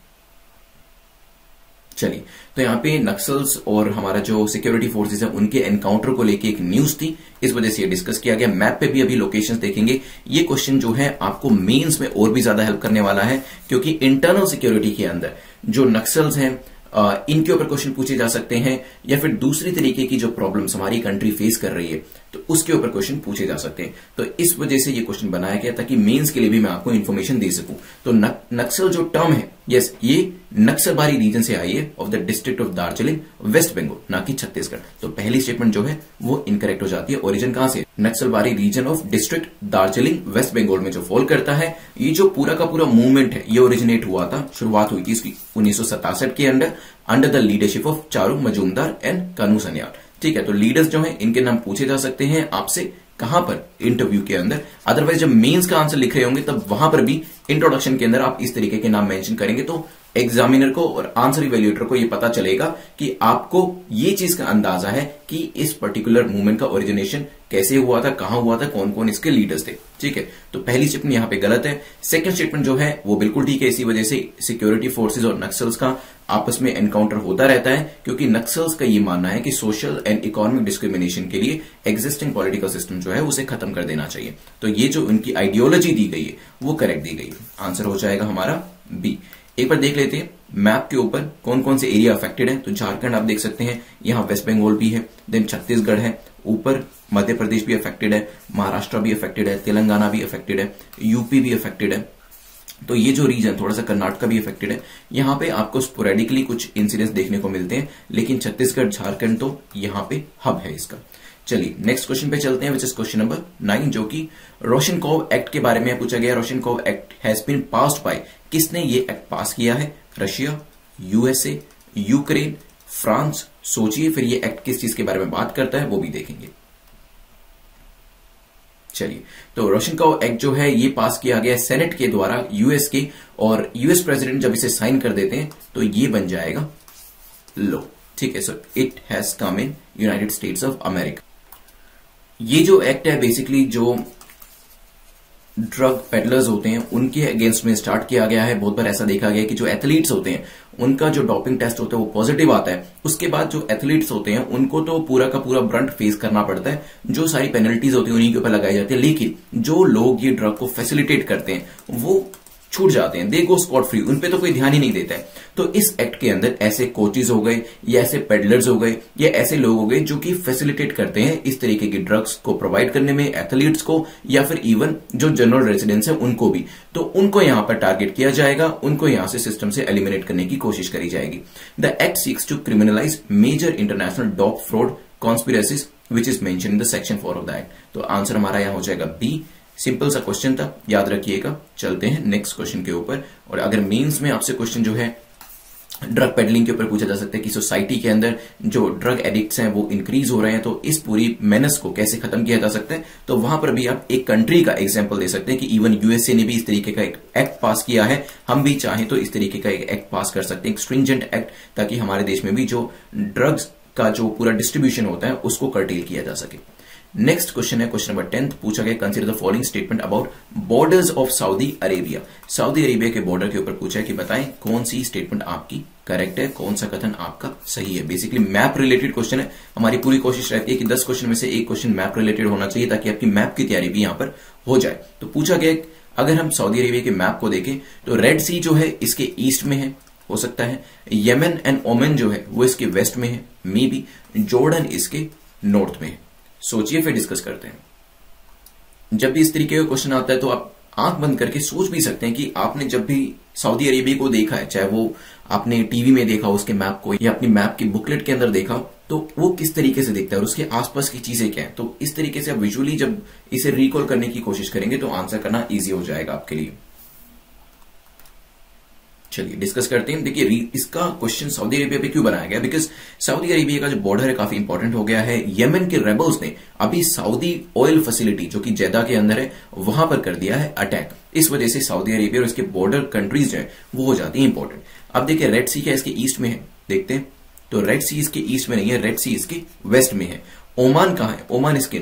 चलिए, तो यहां पे नक्सल्स और हमारा जो सिक्योरिटी फोर्सेस है उनके एनकाउंटर को लेके एक न्यूज थी, इस वजह से ये डिस्कस किया गया। मैप पे भी अभी लोकेशंस देखेंगे। ये क्वेश्चन जो है आपको मेंस में और भी ज्यादा हेल्प करने वाला है, क्योंकि इंटरनल सिक्योरिटी के अंदर जो नक्सल्स हैं इनके ऊपर क्वेश्चन पूछे जा सकते हैं, या फिर दूसरी तरीके की जो प्रॉब्लम्स हमारी कंट्री फेस कर रही है तो उसके ऊपर क्वेश्चन पूछे जा सकते हैं। तो इस वजह से ये क्वेश्चन बनाया गया ताकि मेंस के लिए भी मैं आपको इन्फॉर्मेशन दे सकूं। तो नक्सल जो टर्म है, यस, ये नक्सलबारी रीजन से आई है of the district of Darjeeling, West Bengal, ना कि छत्तीसगढ़। तो पहली स्टेटमेंट जो है वो इनकरेक्ट हो जाती है। ओरिजिन कहां से? Naxalbari region of district Darjeeling, West Bengal में जो फॉल करता है। ये जो पूरा का पूरा मूवमेंट है ये ओरिजिनेट हुआ था, शुरुआत हुई थी इसकी 1967 के under the leadership of Charu Majumdar and Kanu Sanyal. ठीक है, तो लीडर्स जो हैं इनके नाम पूछे जा सकते हैं आपसे कहां पर? इंटरव्यू के अंदर। अदरवाइज जब मेंस का आंसर लिख रहे होंगे तब वहां पर भी इंट्रोडक्शन के अंदर आप इस तरीके के नाम मेंशन करेंगे तो एग्जामिनर को और आंसर इवैल्यूएटर को ये पता चलेगा कि आपको ये चीज का अंदाजा है कि इस पर्टिकुलर मूवमेंट का ओरिजिनेशन कैसे हुआ था, कहां हुआ था, कौन कौन इसके लीडर्स थे। ठीक है, तो पहली स्टेटमेंट यहां पे गलत है। सेकंड स्टेटमेंट जो है वो बिल्कुल ठीक है। इसी वजह से सिक्योरिटी फोर्सेज और नक्सल्स का आपस में एनकाउंटर होता रहता है, क्योंकि नक्सल्स का ये मानना है कि सोशल एंड इकोनॉमिक डिस्क्रिमिनेशन के लिए एग्जिस्टिंग पॉलिटिकल सिस्टम जो है उसे खत्म कर देना चाहिए। तो ये जो उनकी आइडियोलॉजी दी गई है वो करेक्ट दी गई है। आंसर हो जाएगा हमारा बी। एक बार देख लेते हैं मैप के ऊपर कौन कौन से एरिया अफेक्टेड है। तो झारखंड आप देख सकते हैं, यहां वेस्ट बंगाल भी है, देन छत्तीसगढ़ है, ऊपर मध्य प्रदेश भी अफेक्टेड है, महाराष्ट्र भी अफेक्टेड है, तेलंगाना भी अफेक्टेड है, यूपी भी अफेक्टेड है। तो ये जो रीजन, थोड़ा सा कर्नाटक भी अफेक्टेड है। यहां पे आपको स्पोरेडिकली कुछ इंसिडेंट्स देखने को मिलते हैं, लेकिन छत्तीसगढ़, झारखंड तो यहां पे हब है इसका। चलिए नेक्स्ट क्वेश्चन पे चलते हैं, विच इज क्वेश्चन नंबर 9, जो कि रोशनकोव एक्ट के बारे में पूछा गया। Rodchenkov act has been passed by, किसने ये एक्ट पास किया है? Russia, USA, Ukraine, France. सोचिए फिर ये एक्ट किस चीज के बारे में बात करता है वो भी देखेंगे। चलिए, तो रोशनकोव एक्ट जो है ये पास किया गया सेनेट के द्वारा यूएस के, और यूएस प्रेसिडेंट जब इसे साइन कर देते हैं तो ये बन जाएगा लॉ। ठीक है, so it has come in United states of America. ये जो एक्ट है बेसिकली जो ड्रग पेडलर्स होते हैं उनके अगेंस्ट में स्टार्ट किया गया है। बहुत बार ऐसा देखा गया है कि जो एथलीट्स होते हैं उनका जो डोपिंग टेस्ट होता है वो पॉजिटिव आता है, उसके बाद जो एथलीट्स होते हैं उनको तो पूरा का पूरा ब्रंट फेस करना पड़ता है, जो सारी पेनल्टीज होती है उन्हीं के ऊपर लगाई जाती है। लेकिन जो लोग ये ड्रग को फैसिलिटेट करते हैं वो छूट जाते हैं, दे गो स्कॉट फ्री, उन पे तो कोई ध्यान ही नहीं देता है। तो इस एक्ट के अंदर ऐसे कोचेज हो गए या ऐसे पेडलर्स हो गए या ऐसे लोग हो गए जो कि फैसिलिटेट करते हैं इस तरीके की ड्रग्स को प्रोवाइड करने में एथलीट्स को या फिर इवन जो जनरल रेजिडेंट्स है उनको भी, तो उनको यहां पर टारगेट किया जाएगा, उनको यहां से सिस्टम से एलिमिनेट करने की कोशिश करी जाएगी। The act seeks to criminalize major international drug fraud conspiracies which is mention in the section 4 of the act. तो आंसर हमारा यहां हो जाएगा बी। सिंपल सा क्वेश्चन था, याद रखिएगा। चलते हैं नेक्स्ट क्वेश्चन के ऊपर। और अगर मेंस में आपसे क्वेश्चन जो है ड्रग पेडलिंग के ऊपर पूछा जा सकता है कि सोसाइटी के अंदर जो ड्रग एडिक्ट्स हैं वो इंक्रीज हो रहे हैं, तो इस पूरी मेनस को कैसे खत्म किया जा सकता है, तो वहां पर भी आप एक कंट्री का एग्जांपल दे सकते हैं कि इवन यूएसए ने भी इस तरीके का एक एक्ट पास किया है, हम भी चाहें तो इस तरीके का एक एक्ट पास कर सकते हैं, एक स्ट्रिंजेंट एक्ट, ताकि हमारे देश में भी जो ड्रग्स का जो पूरा डिस्ट्रीब्यूशन होता है उसको कर्टेल किया जा सके। नेक्स्ट क्वेश्चन है क्वेश्चन नंबर 10, पूछा गया consider the following statement about borders of Saudi Arabia. Saudi Arabia के बॉर्डर के ऊपर पूछा है कि बताएं कौन सी स्टेटमेंट आपकी करेक्ट है, कौन सा कथन आपका सही है। बेसिकली मैप रिलेटेड क्वेश्चन है, हमारी पूरी कोशिश रहती है कि 10 क्वेश्चन में से एक क्वेश्चन मैप रिलेटेड होना चाहिए ताकि आपकी मैप की तैयारी भी यहां पर हो जाए। तो पूछा गया अगर हम सऊदी अरेबिया के मैप को देखें तो रेड सी जो है इसके ईस्ट में है, हो सकता है यमन एंड ओमन जो है वो इसके वेस्ट में है, मे बी जॉर्डन इसके नॉर्थ में है। सोचिए फिर डिस्कस करते हैं। जब भी इस तरीके का क्वेश्चन आता है तो आप आंख बंद करके सोच भी सकते हैं कि आपने जब भी सऊदी अरेबिया को देखा है, चाहे वो आपने टीवी में देखा उसके मैप को या अपनी मैप की बुकलेट के अंदर देखा, तो वो किस तरीके से दिखता है और उसके आसपास की चीजें क्या है। तो इस तरीके से आप विजुअली जब इसे रिकॉल करने की कोशिश करेंगे तो आंसर करना ईजी हो जाएगा आपके लिए। चलिए डिस्कस करते हैं। देखिए इसका क्वेश्चन सऊदी अरेबिया पे क्यों बनाया गया, बिकॉज सऊदी अरेबिया का जो बॉर्डर है काफी इंपॉर्टेंट हो गया है। यमन के रेबल्स ने अभी सऊदी ऑयल फैसिलिटी जो कि जेदा के अंदर है वहां पर कर दिया है अटैक, इस वजह से सऊदी अरेबिया और इसके बॉर्डर कंट्रीज जो है वो हो जाती है इंपॉर्टेंट। अब देखिए रेड सी क्या इसके ईस्ट में है, देखते हैं तो रेड सी इसके ईस्ट में नहीं है, रेड सी इसके वेस्ट में है। ओमान कहां है, ओमान इसके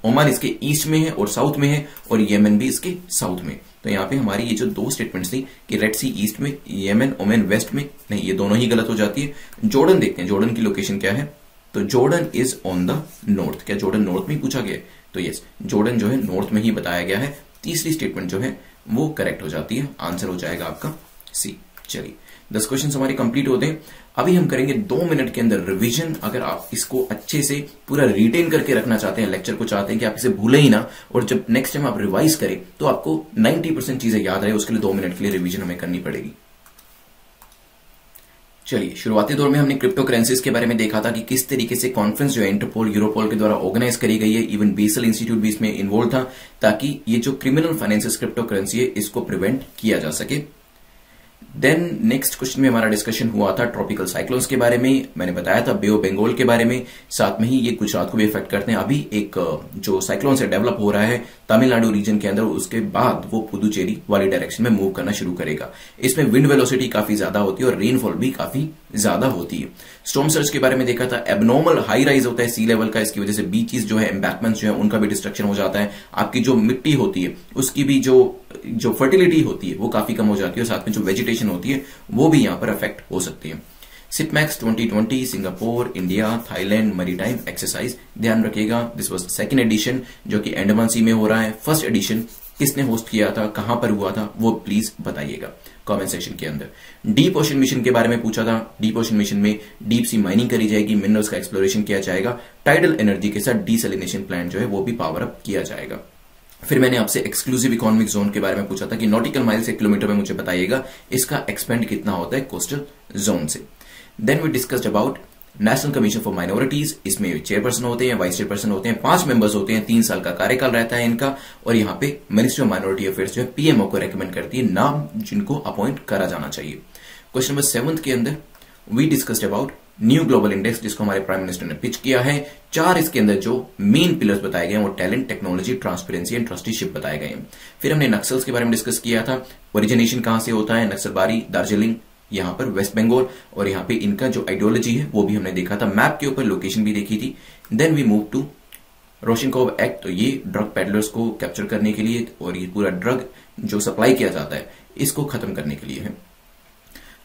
ओमान इसके ईस्ट में है और साउथ में है, और यमन भी इसके साउथ में। तो यहां पे हमारी ये जो दो स्टेटमेंट्स थी कि रेड सी ईस्ट में, यमन ओमान वेस्ट में, नहीं ये दोनों ही गलत हो जाती है। जॉर्डन देखते हैं, जॉर्डन की लोकेशन क्या है, तो Jordan is on the north. क्या जॉर्डन नॉर्थ में ही पूछा गया है, तो यस जॉर्डन जो है नॉर्थ में ही बताया गया है। तीसरी स्टेटमेंट जो है वो करेक्ट हो जाती है, आंसर हो जाएगा आपका सी। चलिए 10 क्वेश्चन हमारे कंप्लीट होते हैं। अभी हम करेंगे 2 मिनट के अंदर रिवीजन। अगर आप इसको अच्छे से पूरा रिटेन करके रखना चाहते हैं, लेक्चर को चाहते हैं कि आप इसे भूले ही ना, और जब नेक्स्ट टाइम आप रिवाइज करें तो आपको 90% चीजें याद रहे, उसके लिए 2 मिनट के लिए रिवीजन हमें करनी पड़ेगी। चलिए शुरुआती दौर में हमने क्रिप्टो करेंसीज के बारे में देखा था कि किस तरीके से कॉन्फ्रेंस जो है इंटरपोल यूरोपोल के द्वारा ऑर्गेनाइज करी गई है, इवन बेसल इंस्टीट्यूट भी इसमें इन्वॉल्व था, ताकि ये जो क्रिमिनल फाइनेंसेस क्रिप्टो करेंसी है इसको प्रिवेंट किया जा सके। देन नेक्स्ट क्वेश्चन में हमारा डिस्कशन हुआ था ट्रॉपिकल साइक्लोन्स के बारे में, मैंने बताया था बे ऑफ बंगाल के बारे में, साथ में ही ये गुजरात को भी इफेक्ट करते हैं। अभी एक जो साइक्लोन से डेवलप हो रहा है तमिलनाडु रीजन के अंदर, उसके बाद वो पुदुचेरी वाली डायरेक्शन में मूव करना शुरू करेगा। इसमें विंड वेलोसिटी काफी ज्यादा होती है और रेनफॉल भी काफी ज्यादा होती है। स्टॉर्म सर्ज के बारे में देखा था, एबनॉर्मल हाई राइज होता है सी लेवल का, इसकी वजह से बीचेस जो है, एम्बैंकमेंट्स जो है उनका भी डिस्ट्रक्शन हो जाता है। आपकी जो मिट्टी होती है उसकी भी जो फर्टिलिटी होती है वो काफी कम हो जाती है, और साथ में जो वेजिटेशन होती है वो भी यहां पर अफेक्ट हो सकती है। सिटमैक्स 2020 Singapore, India, Thailand maritime exercise, ध्यान रखिएगा दिस वाज सेकंड एडिशन जो कि अंडमान सी में हो रहा है। फर्स्ट एडिशन किसने होस्ट किया था, कहां पर हुआ था, वो प्लीज बताइएगा कमेंट सेक्शन के अंदर। डीप ओशन मिशन के बारे में पूछा था, डीप ओशन मिशन में डीप सी माइनिंग करी जाएगी, मिनरल्स का एक्सप्लोरेशन किया जाएगा, टाइडल एनर्जी के साथ डीसैलिनेशन प्लांट जो है वो भी पावर अप किया जाएगा। फिर मैंने आपसे एक्सक्लूसिव इकोनॉमिक जोन के बारे में पूछा था कि नॉटिकल माइल से किलोमीटर में मुझे बताइएगा इसका एक्सपेंड कितना होता है कोस्टल जोन से। Then we discussed about national commission for minorities, इसमें चेयरपर्सन होते हैं, वाइस चेयरपर्सन होते हैं, 5 मेंबर्स होते हैं, 3 साल का कार्यकाल रहता है इनका, और यहाँ पे मिनिस्ट्री ऑफ माइनॉरिटी अफेयर्स जो है पीएमओ को रेकमेंड करती है नाम जिनको अपॉइंट करा जाना चाहिए। क्वेश्चन नंबर 7 के अंदर we discussed about new global index, जिसको हमारे प्राइम मिनिस्टर ने पिच किया है। 4 इसके अंदर जो मेन पिलर्स बताए गए हैं वो talent, technology, transparency and trusteeship बताए गए हैं। फिर हमने नक्सल्स के बारे में डिस्कस किया था, ओरिजिनेशन कहां से होता है, नक्सलबारी दार्जिलिंग यहां पर वेस्ट बंगाल, और यहां पे इनका जो आइडियोलॉजी है वो भी हमने देखा था, मैप के ऊपर लोकेशन भी देखी थी। Then we move to Rodchenkov act, तो ये ड्रग पेडलर्स को कैप्चर करने के लिए और ये पूरा ड्रग जो सप्लाई किया जाता है इसको खत्म करने के लिए है।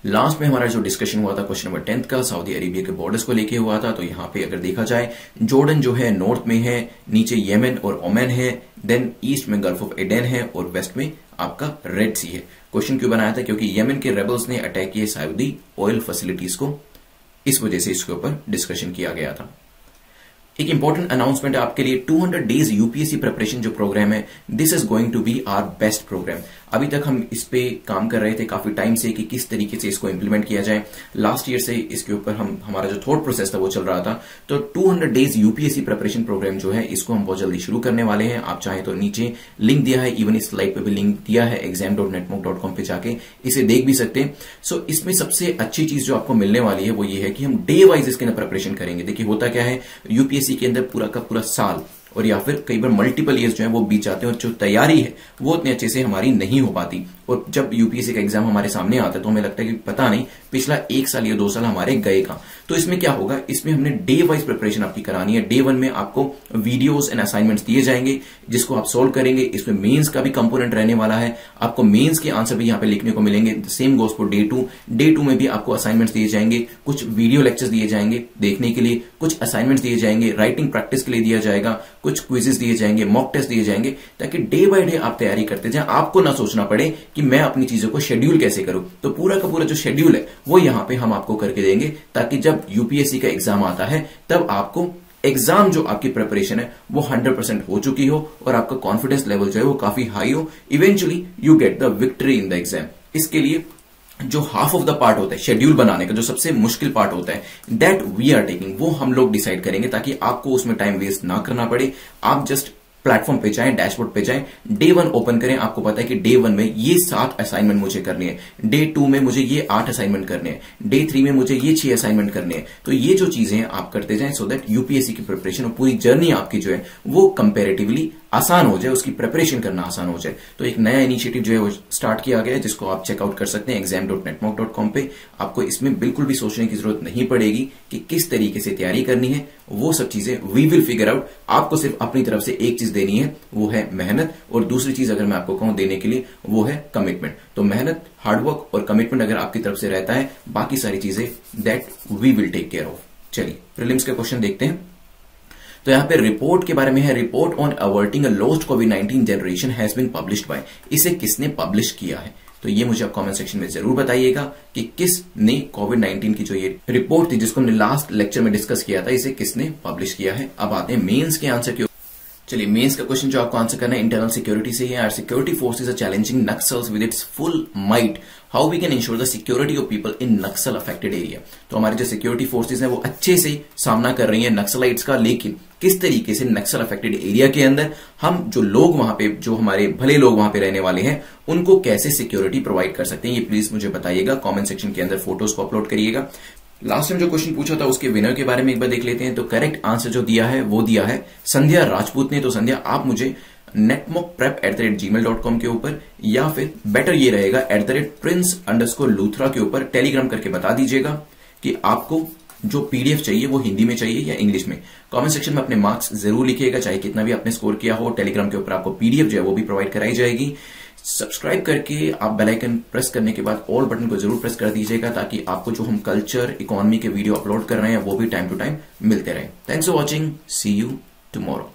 लास्ट में हमारा जो डिस्कशन हुआ था क्वेश्चन नंबर 10 का सऊदी अरेबिया के बॉर्डर्स को लेके हुआ था। तो यहां पे अगर देखा जाए जॉर्डन जो है नॉर्थ में है, नीचे येमेन और ओमान है, देन ईस्ट में गल्फ ऑफ एडेन है और वेस्ट में आपका रेड सी है। क्वेश्चन क्यों बनाया था? क्योंकि येमेन के रेबल्स ने अटैक किए सऊदी ऑयल फैसिलिटीज को, इस वजह से इसके ऊपर डिस्कशन किया गया था। एक इंपॉर्टेंट अनाउंसमेंट है आपके लिए, 200 डेज यूपीएससी प्रिपरेशन जो प्रोग्राम है, this is going to be our best program. अभी तक हम इस पे काम कर रहे थे काफी टाइम से कि किस तरीके से इसको इंप्लीमेंट किया जाए। लास्ट ईयर से इसके ऊपर हमारा जो थॉट प्रोसेस था वो चल रहा था। तो 200 डेज यूपीएससी प्रिपरेशन प्रोग्राम जो है इसको हम बहुत जल्दी शुरू करने वाले हैं। आप चाहें तो नीचे लिंक दिया है, इवन इस स्लाइड पे भी लिंक दिया है, exam.netmock.com पे जाके इसे देख भी सकते हैं। सो इसमें सबसे अच्छी चीज जो आपको मिलने वाली है वो ये है कि हम डे वाइज इसके अंदर प्रिपरेशन करेंगे। देखिए होता क्या है, यूपीएससी के अंदर पूरा का पूरा साल और या फिर कई बार मल्टीपल ईयर्स जो है वो बीत जाते हैं और जो तैयारी है वो उतने अच्छे से हमारी नहीं हो पाती। और जब यूपीएससी का एग्जाम हमारे सामने आता है तो हमें लगता है कि पता नहीं पिछला 1 साल या 2 साल हमारे गए कहां। तो इसमें क्या होगा, इसमें हमने डे वाइज प्रिपरेशन आपकी करानी है। डे 1 में आपको वीडियोस एंड असाइनमेंट्स दिए जाएंगे जिसको आप सोल्व करेंगे। इसमें मेंस का भी कंपोनेंट रहने वाला है, आपको मेंस के आंसर भी यहां पे लिखने को मिलेंगे। Same goes for day 2। Day 2 में भी आपको असाइनमेंट्स दिए जाएंगे, कुछ वीडियो लेक्चर्स दिए जाएंगे देखने के लिए, कुछ असाइनमेंट्स दिए जाएंगे, राइटिंग प्रैक्टिस के लिए दिया जाएगा, कुछ क्विजेस दिए जाएंगे, मॉक टेस्ट दिए जाएंगे, ताकि डे बाय डे आप तैयारी करते जाएं। आपको ना सोचना पड़े कि मैं अपनी चीजों को शेड्यूल कैसे करूं। तो पूरा का पूरा जो शेड्यूल है वो यहां पे हम आपको करके देंगे, ताकि जब यूपीएससी का एग्जाम आता है तब आपको एग्जाम जो आपकी प्रिपरेशन है वो 100% हो चुकी हो और आपका कॉन्फिडेंस लेवल जो है वो काफी हाई हो। Eventually you get the victory in the exam. इसके लिए जो हाफ ऑफ द पार्ट होता है शेड्यूल बनाने का, जो सबसे मुश्किल पार्ट होता है, दैट वी आर टेकिंग, वो हम लोग डिसाइड करेंगे ताकि आपको उसमें टाइम वेस्ट ना करना पड़े। आप जस्ट प्लेटफॉर्म पे जाएं, डैशबोर्ड पे जाएं, डे 1 ओपन करें। आपको पता है कि डे 1 में ये 7 असाइनमेंट मुझे करने हैं, डे 2 में मुझे ये 8 असाइनमेंट करने हैं, डे 3 में मुझे ये 6 असाइनमेंट करने हैं। तो ये जो चीजें हैं आप करते जाएं सो दैट यूपीएससी की प्रिपरेशन और पूरी जर्नी आपकी जो है वो कंपेरेटिवली आसान हो जाए, उसकी प्रिपरेशन करना आसान हो जाए। तो एक नया इनिशिएटिव जो है वो स्टार्ट किया गया है जिसको आप चेकआउट कर सकते हैं exam.netmock.com पे। आपको इसमें बिल्कुल भी सोचने की जरूरत नहीं पड़ेगी कि किस तरीके से तैयारी करनी है, वो सब चीजें वी विल फिगर आउट। आपको सिर्फ अपनी तरफ से एक चीज देनी है, वो है मेहनत, और दूसरी चीज अगर मैं आपको कहूं देने के लिए वो है कमिटमेंट। तो मेहनत, हार्डवर्क और कमिटमेंट अगर आपकी तरफ से रहता है, बाकी सारी चीजें that we will take care of. चलिए प्रीलिम्स का क्वेश्चन देखते हैं। तो यहां पे रिपोर्ट के बारे में है, report on averting a lost कोविड-19 generation has been published by. इसे किसने पब्लिश किया है? तो ये मुझे आप कमेंट सेक्शन में जरूर बताइएगा कि किसने कोविड-19 की जो ये रिपोर्ट थी जिसको हमने लास्ट लेक्चर में डिस्कस किया था, इसे किसने पब्लिश किया है। अब आते हैं मेंस के आंसर के। चलिए मेंस का क्वेश्चन जो आपको आंसर करना है इंटरनल सिक्योरिटी से ही है। Our security forces are challenging Naxals with its full might, how we can ensure the security of people in Naxal affected area. तो हमारी जो सिक्योरिटी फोर्सेस हैं वो अच्छे से सामना कर रही है नक्सलाइट्स का, लेकिन किस तरीके से नक्सल अफेक्टेड एरिया के अंदर हम जो लोग वहां पे, जो हमारे भले लोग वहां पे रहने वाले हैं, उनको कैसे सिक्योरिटी प्रोवाइड कर सकते हैं, ये प्लीज मुझे बताइएगा। कमेंट सेक्शन के अंदर फोटोज को अपलोड करिएगा। लास्ट टाइम जो क्वेश्चन पूछा था उसके विनर के बारे में एक बार देख लेते हैं। तो करेक्ट आंसर जो दिया है वो दिया है संध्या राजपूत ने। तो संध्या आप मुझे netmockprep@gmail.com के ऊपर या फिर बेटर ये रहेगा @prince_luthra के ऊपर टेलीग्राम करके बता दीजिएगा कि आपको जो पीडीएफ चाहिए वो हिंदी में चाहिए या इंग्लिश में। कमेंट सेक्शन में अपने मार्क्स जरूर लिखिएगा, चाहे कितना भी आपने स्कोर किया हो। टेलीग्राम के ऊपर आपको पीडीएफ जो है वो भी प्रोवाइड कराई जाएगी। सब्सक्राइब करके आप बेल आइकन प्रेस करने के बाद ऑल बटन को जरूर प्रेस कर दीजिएगा, ताकि आपको जो हम कल्चर इकोनॉमी के वीडियो अपलोड कर रहे हैं वो भी टाइम टू टाइम मिलते रहे। Thanks for watching, see you tomorrow.